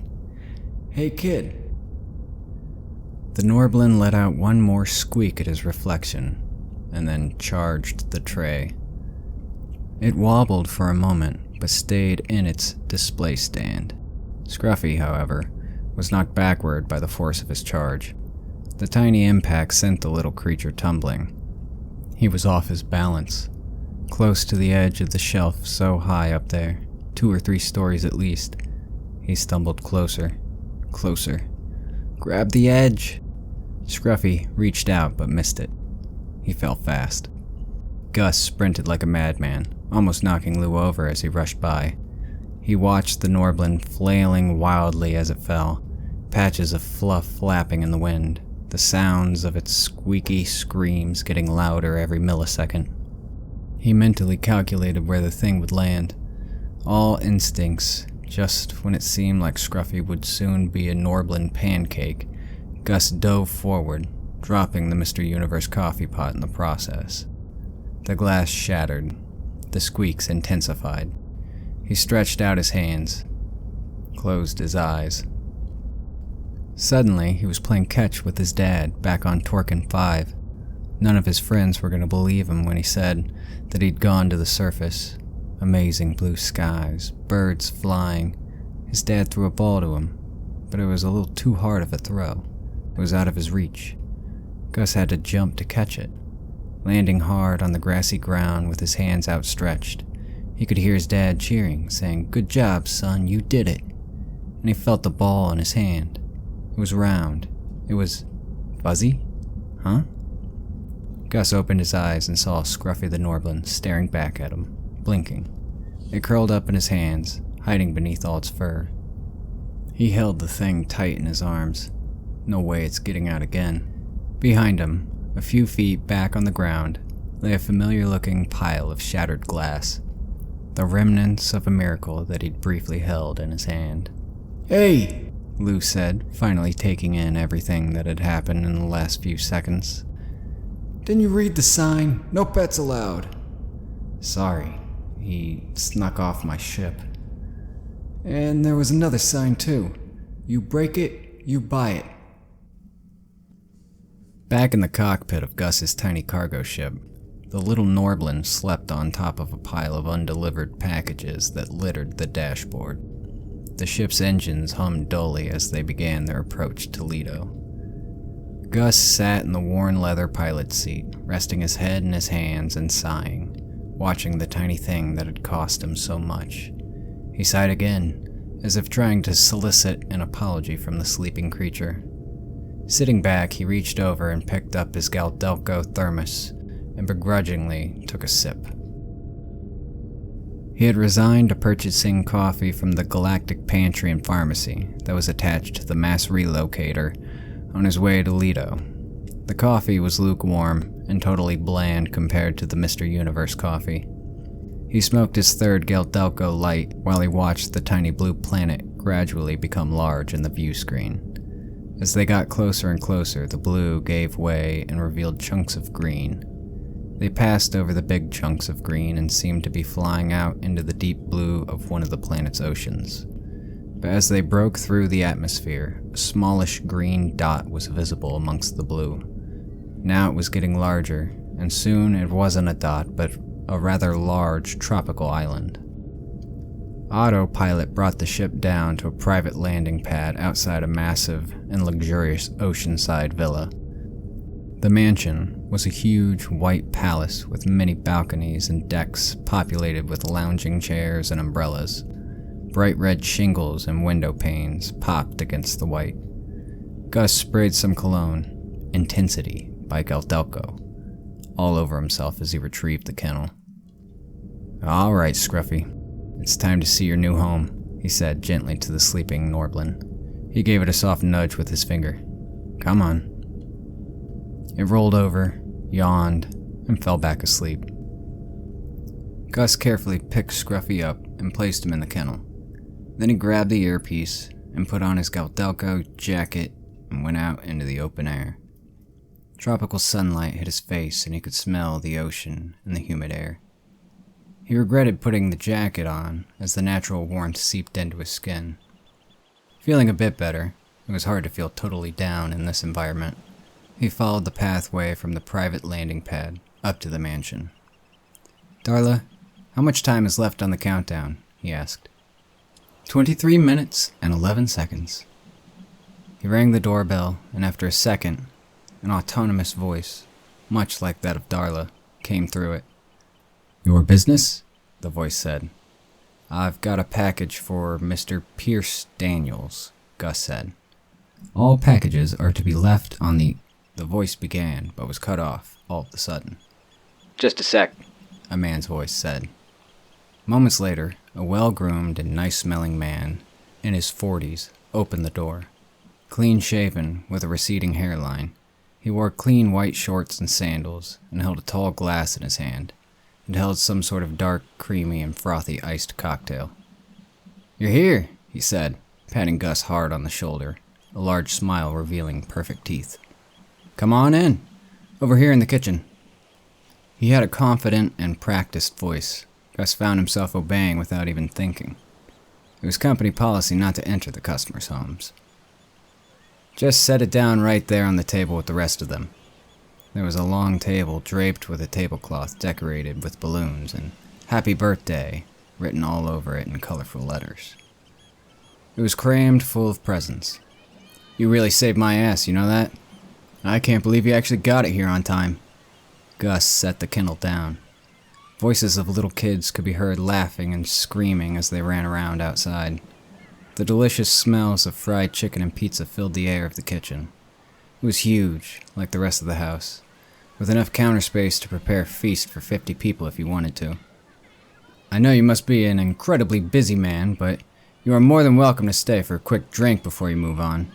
Hey, kid. The Norblan let out one more squeak at his reflection, and then charged the tray. It wobbled for a moment, but stayed in its display stand. Scruffy, however, was knocked backward by the force of his charge. The tiny impact sent the little creature tumbling. He was off his balance, close to the edge of the shelf so high up there, 2 or 3 stories at least. He stumbled closer. Grab the edge! Scruffy reached out but missed it. He fell fast. Gus sprinted like a madman, almost knocking Lou over as he rushed by. He watched the Norblan flailing wildly as it fell, patches of fluff flapping in the wind, the sounds of its squeaky screams getting louder every millisecond. He mentally calculated where the thing would land. All instincts. Just when it seemed like Scruffy would soon be a Norblan pancake, Gus dove forward, dropping the Mr. Universe coffee pot in the process. The glass shattered. The squeaks intensified. He stretched out his hands, closed his eyes. Suddenly, he was playing catch with his dad back on Torkin 5. None of his friends were going to believe him when he said that he'd gone to the surface. Amazing blue skies, birds flying. His dad threw a ball to him, but it was a little too hard of a throw. It was out of his reach. Gus had to jump to catch it. Landing hard on the grassy ground with his hands outstretched, he could hear his dad cheering, saying, "Good job, son, you did it." And he felt the ball in his hand. It was round. It was fuzzy? Huh? Gus opened his eyes and saw Scruffy the Norblan staring back at him, blinking. It curled up in his hands, hiding beneath all its fur. He held the thing tight in his arms. No way it's getting out again. Behind him, a few feet back on the ground, lay a familiar-looking pile of shattered glass, the remnants of a miracle that he'd briefly held in his hand. "Hey!" Lou said, finally taking in everything that had happened in the last few seconds. "Didn't you read the sign? No pets allowed." "Sorry. He snuck off my ship." "And there was another sign, too. You break it, you buy it." Back in the cockpit of Gus's tiny cargo ship, the little Norblan slept on top of a pile of undelivered packages that littered the dashboard. The ship's engines hummed dully as they began their approach to Lido. Gus sat in the worn leather pilot seat, resting his head in his hands and sighing, watching the tiny thing that had cost him so much. He sighed again, as if trying to solicit an apology from the sleeping creature. Sitting back, he reached over and picked up his GalDelCo thermos and begrudgingly took a sip. He had resigned to purchasing coffee from the Galactic Pantry and Pharmacy that was attached to the mass relocator on his way to Lido. The coffee was lukewarm and totally bland compared to the Mr. Universe coffee. He smoked his third GalDelCo light while he watched the tiny blue planet gradually become large in the view screen. As they got closer and closer, the blue gave way and revealed chunks of green. They passed over the big chunks of green and seemed to be flying out into the deep blue of one of the planet's oceans. But as they broke through the atmosphere, a smallish green dot was visible amongst the blue. Now it was getting larger, and soon it wasn't a dot, but a rather large tropical island. Autopilot brought the ship down to a private landing pad outside a massive and luxurious oceanside villa. The mansion was a huge white palace with many balconies and decks populated with lounging chairs and umbrellas. Bright red shingles and window panes popped against the white. Gus sprayed some cologne, Intensity by GalDelCo, all over himself as he retrieved the kennel. "All right, Scruffy. It's time to see your new home," he said gently to the sleeping Norblan. He gave it a soft nudge with his finger. "Come on." It rolled over, yawned, and fell back asleep. Gus carefully picked Scruffy up and placed him in the kennel. Then he grabbed the earpiece and put on his GalDelCo jacket and went out into the open air. Tropical sunlight hit his face and he could smell the ocean and the humid air. He regretted putting the jacket on as the natural warmth seeped into his skin. Feeling a bit better, it was hard to feel totally down in this environment. He followed the pathway from the private landing pad up to the mansion. "Darla, how much time is left on the countdown?" he asked. 23 minutes and 11 seconds. He rang the doorbell, and after a second, an autonomous voice, much like that of Darla, came through it. "Your business?" the voice said. "I've got a package for Mr. Pierce Daniels," Gus said. "All packages are to be left on the voice began, but was cut off all of a sudden. "Just a sec," a man's voice said. Moments later, a well-groomed and nice-smelling man, in his 40s, opened the door. Clean-shaven, with a receding hairline, he wore clean white shorts and sandals, and held a tall glass in his hand. It held some sort of dark, creamy, and frothy iced cocktail. "You're here," he said, patting Gus hard on the shoulder, a large smile revealing perfect teeth. "Come on in. Over here in the kitchen." He had a confident and practiced voice. Gus found himself obeying without even thinking. It was company policy not to enter the customers' homes. "Just set it down right there on the table with the rest of them." There was a long table draped with a tablecloth decorated with balloons and "Happy Birthday" written all over it in colorful letters. It was crammed full of presents. "You really saved my ass, you know that? I can't believe you actually got it here on time." Gus set the kennel down. Voices of little kids could be heard laughing and screaming as they ran around outside. The delicious smells of fried chicken and pizza filled the air of the kitchen. It was huge, like the rest of the house, with enough counter space to prepare a feast for 50 people if you wanted to. "I know you must be an incredibly busy man, but you are more than welcome to stay for a quick drink before you move on,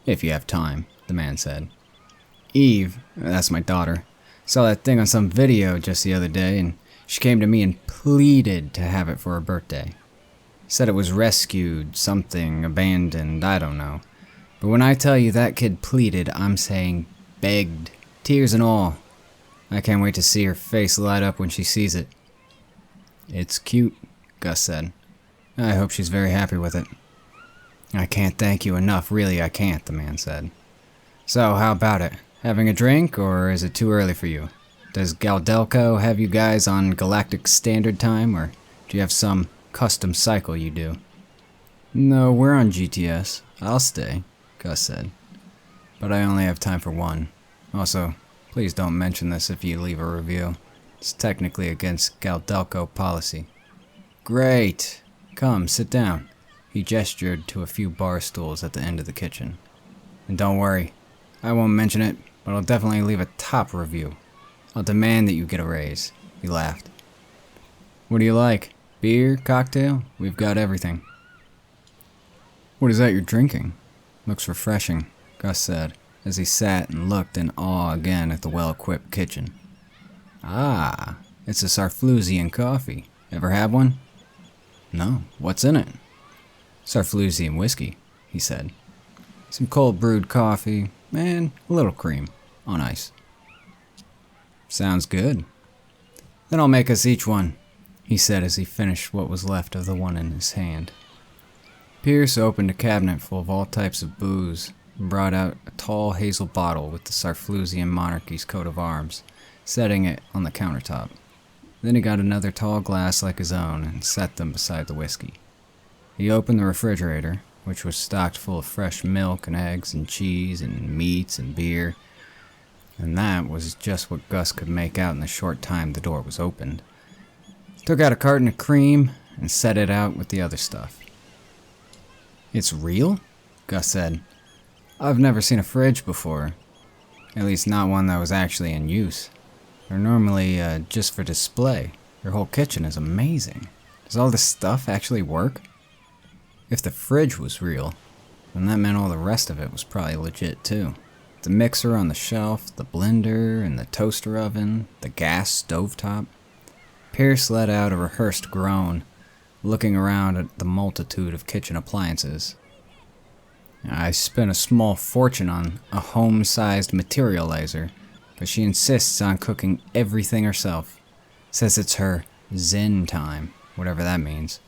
if you have time," the man said. "Eve, that's my daughter, saw that thing on some video just the other day, and she came to me and pleaded to have it for her birthday. Said it was rescued, something, abandoned, I don't know. But when I tell you that kid pleaded, I'm saying begged, tears and all. I can't wait to see her face light up when she sees it." "It's cute," Gus said. "I hope she's very happy with it." "I can't thank you enough, really I can't," the man said. "So, how about it? Having a drink, or is it too early for you? Does GalDelCo have you guys on Galactic Standard Time, or do you have some custom cycle you do?" "No, we're on GTS. I'll stay," Gus said. "But I only have time for one. Also, please don't mention this if you leave a review. It's technically against GalDelCo policy." "Great. Come, sit down." He gestured to a few bar stools at the end of the kitchen. "And don't worry, I won't mention it, but I'll definitely leave a top review. I'll demand that you get a raise." He laughed. "What do you like? Beer? Cocktail? We've got everything." "What is that you're drinking? Looks refreshing," Gus said, as he sat and looked in awe again at the well-equipped kitchen. "Ah, it's a Sarflusian coffee. Ever have one?" "No. What's in it?" "Sarflusian whiskey," he said. "Some cold-brewed coffee, and a little cream, on ice." "Sounds good. Then I'll make us each one," he said as he finished what was left of the one in his hand. Pierce opened a cabinet full of all types of booze and brought out a tall hazel bottle with the Sarflusian monarchy's coat of arms, setting it on the countertop. Then he got another tall glass like his own and set them beside the whiskey. He opened the refrigerator, which was stocked full of fresh milk and eggs and cheese and meats and beer, and that was just what Gus could make out in the short time the door was opened. Took out a carton of cream and set it out with the other stuff. "It's real?" Gus said. "I've never seen a fridge before. At least not one that was actually in use. They're normally just for display. Your whole kitchen is amazing. Does all this stuff actually work?" If the fridge was real, then that meant all the rest of it was probably legit too. The mixer on the shelf, the blender, and the toaster oven, the gas stovetop. Pierce let out a rehearsed groan, looking around at the multitude of kitchen appliances. "I spent a small fortune on a home-sized materializer, but she insists on cooking everything herself. Says it's her zen time, whatever that means.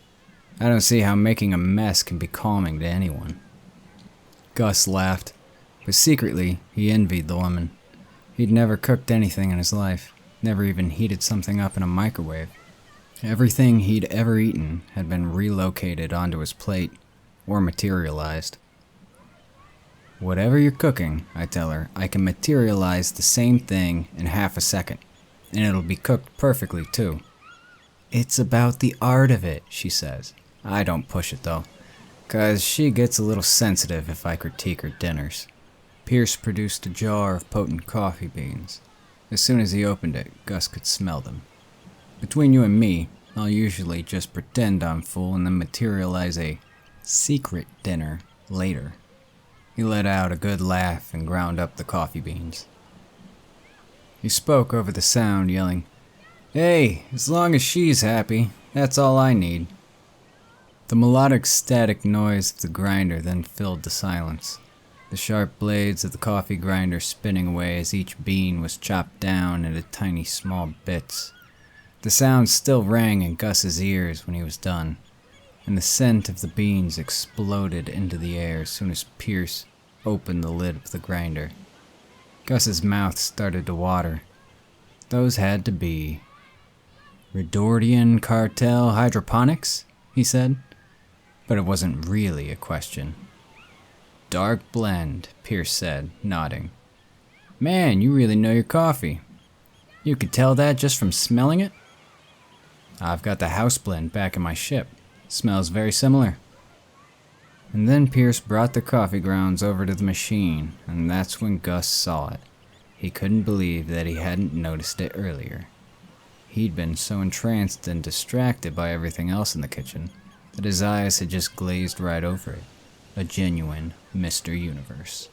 I don't see how making a mess can be calming to anyone." Gus laughed, but secretly he envied the woman. He'd never cooked anything in his life, never even heated something up in a microwave. Everything he'd ever eaten had been relocated onto his plate or materialized. "Whatever you're cooking," I tell her, "I can materialize the same thing in half a second, and it'll be cooked perfectly too." "It's about the art of it," she says. I don't push it though, 'cause she gets a little sensitive if I critique her dinners. Pierce produced a jar of potent coffee beans. As soon as he opened it, Gus could smell them. Between you and me, I'll usually just pretend I'm full and then materialize a secret dinner later. He let out a good laugh and ground up the coffee beans. He spoke over the sound, yelling, "Hey, as long as she's happy, that's all I need." The melodic static noise of the grinder then filled the silence, the sharp blades of the coffee grinder spinning away as each bean was chopped down into tiny small bits. The sound still rang in Gus's ears when he was done, and the scent of the beans exploded into the air as soon as Pierce opened the lid of the grinder. Gus's mouth started to water. Those had to be Redordian cartel hydroponics, he said. But it wasn't really a question. "Dark blend," Pierce said, nodding. "Man, you really know your coffee. You could tell that just from smelling it?" "I've got the house blend back in my ship. Smells very similar." And then Pierce brought the coffee grounds over to the machine, and that's when Gus saw it. He couldn't believe that he hadn't noticed it earlier. He'd been so entranced and distracted by everything else in the kitchen that his eyes had just glazed right over it. A genuine Mr. Universe.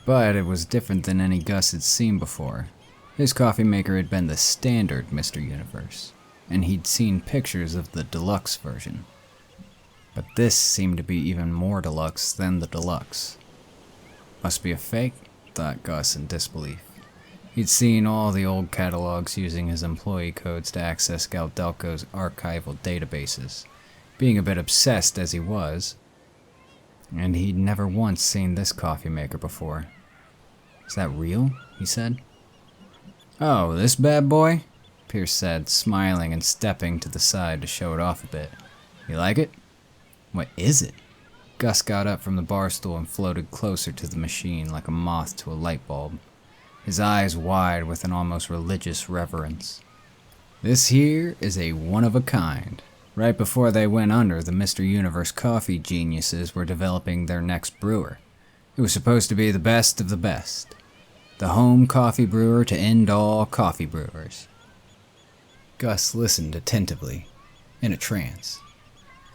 But it was different than any Gus had seen before. His coffee maker had been the standard Mr. Universe, and he'd seen pictures of the deluxe version. But this seemed to be even more deluxe than the deluxe. Must be a fake, thought Gus in disbelief. He'd seen all the old catalogs using his employee codes to access GalDelCo's archival databases, being a bit obsessed as he was, and he'd never once seen this coffee maker before. "Is that real?" he said. "Oh, this bad boy?" Pierce said, smiling and stepping to the side to show it off a bit. "You like it?" "What is it?" Gus got up from the bar stool and floated closer to the machine like a moth to a light bulb, his eyes wide with an almost religious reverence. "This here is a one-of-a-kind. Right before they went under, the Mr. Universe coffee geniuses were developing their next brewer. It was supposed to be the best of the best. The home coffee brewer to end all coffee brewers." Gus listened attentively, in a trance.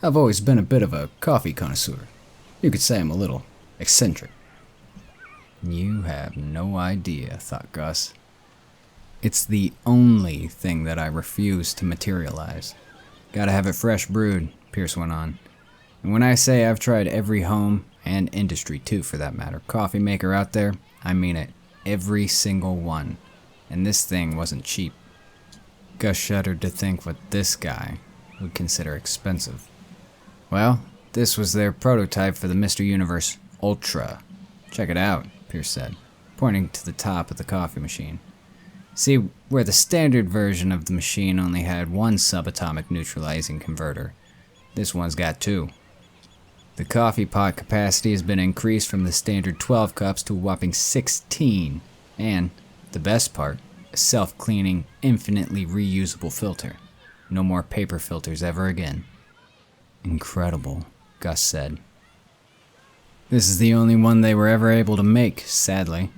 "I've always been a bit of a coffee connoisseur. You could say I'm a little eccentric." "You have no idea," thought Gus. "It's the only thing that I refuse to materialize. Gotta have it fresh brewed," Pierce went on. "And when I say I've tried every home, and industry too for that matter, coffee maker out there, I mean it. Every single one. And this thing wasn't cheap." Gus shuddered to think what this guy would consider expensive. "Well, this was their prototype for the Mr. Universe Ultra. Check it out," Pierce said, pointing to the top of the coffee machine. "See, where the standard version of the machine only had one subatomic neutralizing converter, This one's got 2. The coffee pot capacity has been increased from the standard 12 cups to a whopping 16. And, the best part, a self-cleaning, infinitely reusable filter. No more paper filters ever again. Incredible, Gus said. This is the only one they were ever able to make, sadly.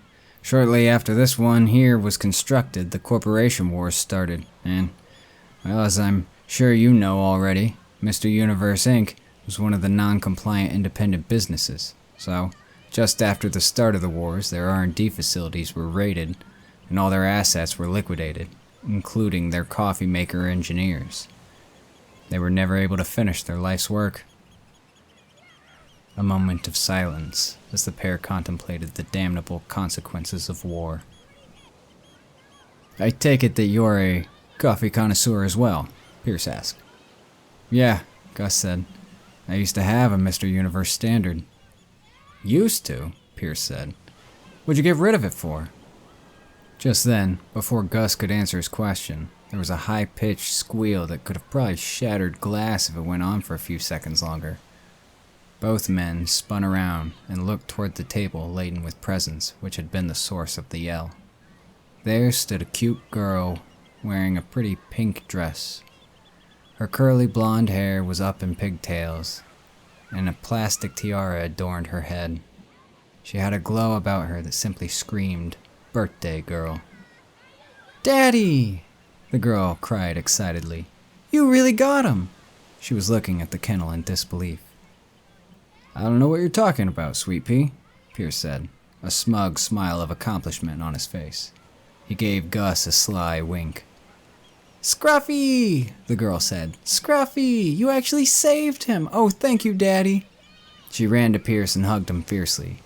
Shortly after this one here was constructed, the corporation wars started, and, well, as I'm sure you know already, Mr. Universe Inc. was one of the non-compliant independent businesses. So, just after the start of the wars, their R&D facilities were raided, and all their assets were liquidated, including their coffee maker engineers. They were never able to finish their life's work. A moment of silence as the pair contemplated the damnable consequences of war. I take it that you're a coffee connoisseur as well, Pierce asked. Yeah, Gus said. I used to have a Mr. Universe standard. Used to? Pierce said. What'd you get rid of it for? Just then, before Gus could answer his question, there was a high-pitched squeal that could have probably shattered glass if it went on for a few seconds longer. Both men spun around and looked toward the table laden with presents, which had been the source of the yell. There stood a cute girl wearing a pretty pink dress. Her curly blonde hair was up in pigtails, and a plastic tiara adorned her head. She had a glow about her that simply screamed, "Birthday girl." "Daddy!" the girl cried excitedly. "You really got him!" She was looking at the kennel in disbelief. I don't know what you're talking about, Sweet Pea, Pierce said, a smug smile of accomplishment on his face. He gave Gus a sly wink. "Scruffy!" the girl said. "Scruffy! You actually saved him! Oh, thank you, Daddy!" She ran to Pierce and hugged him fiercely.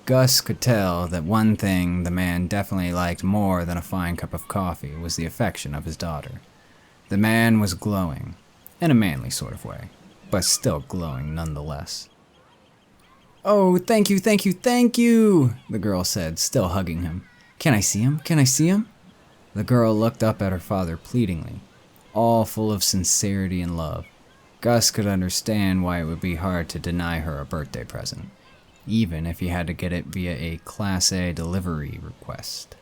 Gus could tell that one thing the man definitely liked more than a fine cup of coffee was the affection of his daughter. The man was glowing, in a manly sort of way, but still glowing nonetheless. "Oh, thank you, thank you, thank you," the girl said, still hugging him. "Can I see him? Can I see him?" The girl looked up at her father pleadingly, all full of sincerity and love. Gus could understand why it would be hard to deny her a birthday present, even if he had to get it via a Class A delivery request.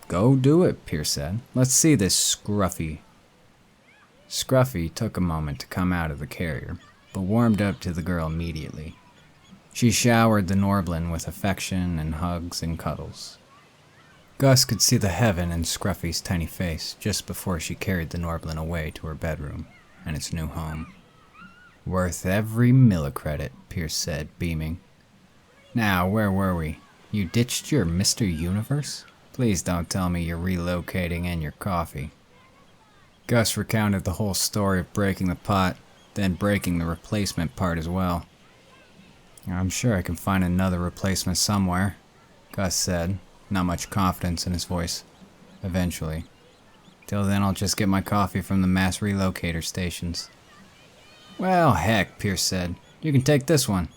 "Go do it," Pierce said. "Let's see this Scruffy." Scruffy took a moment to come out of the carrier, but warmed up to the girl immediately. She showered the Norblan with affection and hugs and cuddles. Gus could see the heaven in Scruffy's tiny face just before she carried the Norblan away to her bedroom and its new home. "Worth every millicredit," Pierce said, beaming. "Now, where were we? You ditched your Mr. Universe? Please don't tell me you're relocating and your coffee." Gus recounted the whole story of breaking the pot, then breaking the replacement part as well. "I'm sure I can find another replacement somewhere," Gus said, not much confidence in his voice. "Eventually. Till then I'll just get my coffee from the mass relocator stations." "Well, heck," Pierce said. "You can take this one."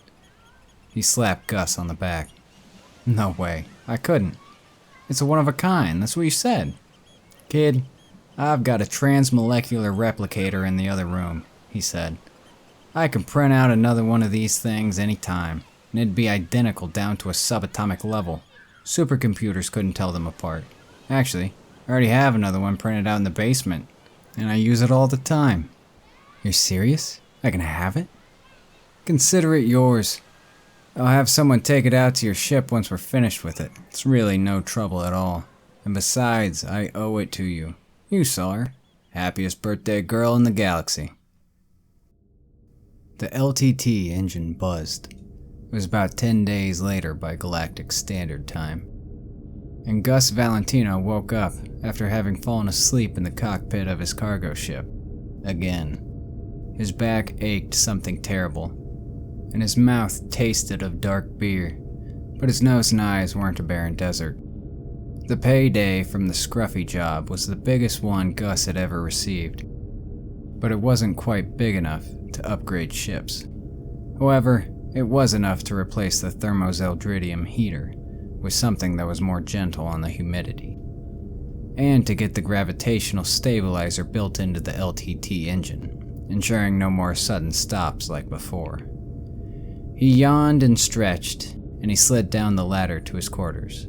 He slapped Gus on the back. "No way. I couldn't. It's a one-of-a-kind. That's what you said." "Kid, I've got a transmolecular replicator in the other room," he said. "I can print out another one of these things any time, and it'd be identical down to a subatomic level. Supercomputers couldn't tell them apart. Actually, I already have another one printed out in the basement, and I use it all the time." "You're serious? I can have it?" "Consider it yours. I'll have someone take it out to your ship once we're finished with it. It's really no trouble at all. And besides, I owe it to you. You saw her. Happiest birthday girl in the galaxy." The LTT engine buzzed. It was about 10 days later by Galactic Standard Time. And Gus Valentino woke up after having fallen asleep in the cockpit of his cargo ship. Again. His back ached something terrible, and his mouth tasted of dark beer, but his nose and eyes weren't a barren desert. The payday from the Scruffy job was the biggest one Gus had ever received, but it wasn't quite big enough to upgrade ships. However, it was enough to replace the thermozeldridium heater with something that was more gentle on the humidity, and to get the gravitational stabilizer built into the LTT engine, ensuring no more sudden stops like before. He yawned and stretched, and he slid down the ladder to his quarters.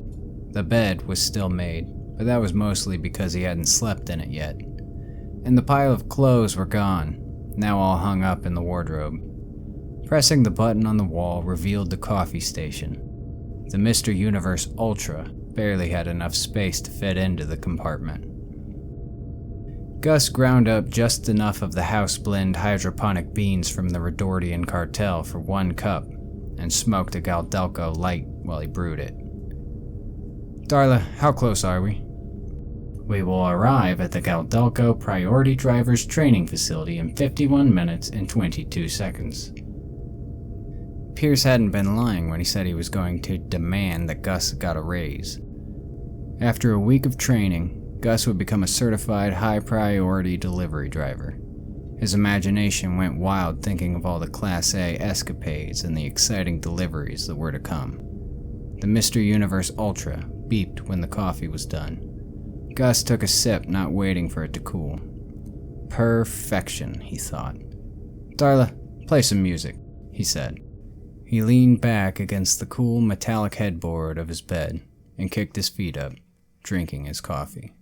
The bed was still made, but that was mostly because he hadn't slept in it yet. And the pile of clothes were gone, now all hung up in the wardrobe. Pressing the button on the wall revealed the coffee station. The Mr. Universe Ultra barely had enough space to fit into the compartment. Gus ground up just enough of the house-blend hydroponic beans from the Redordian cartel for 1 cup and smoked a GalDelCo light while he brewed it. Darla, how close are we? We will arrive at the GalDelCo Priority Drivers Training Facility in 51 minutes and 22 seconds. Pierce hadn't been lying when he said he was going to demand that Gus got a raise. After a week of training, Gus would become a certified high-priority delivery driver. His imagination went wild thinking of all the Class A escapades and the exciting deliveries that were to come. The Mr. Universe Ultra beeped when the coffee was done. Gus took a sip, not waiting for it to cool. Perfection, he thought. Darla, play some music, he said. He leaned back against the cool metallic headboard of his bed and kicked his feet up, drinking his coffee.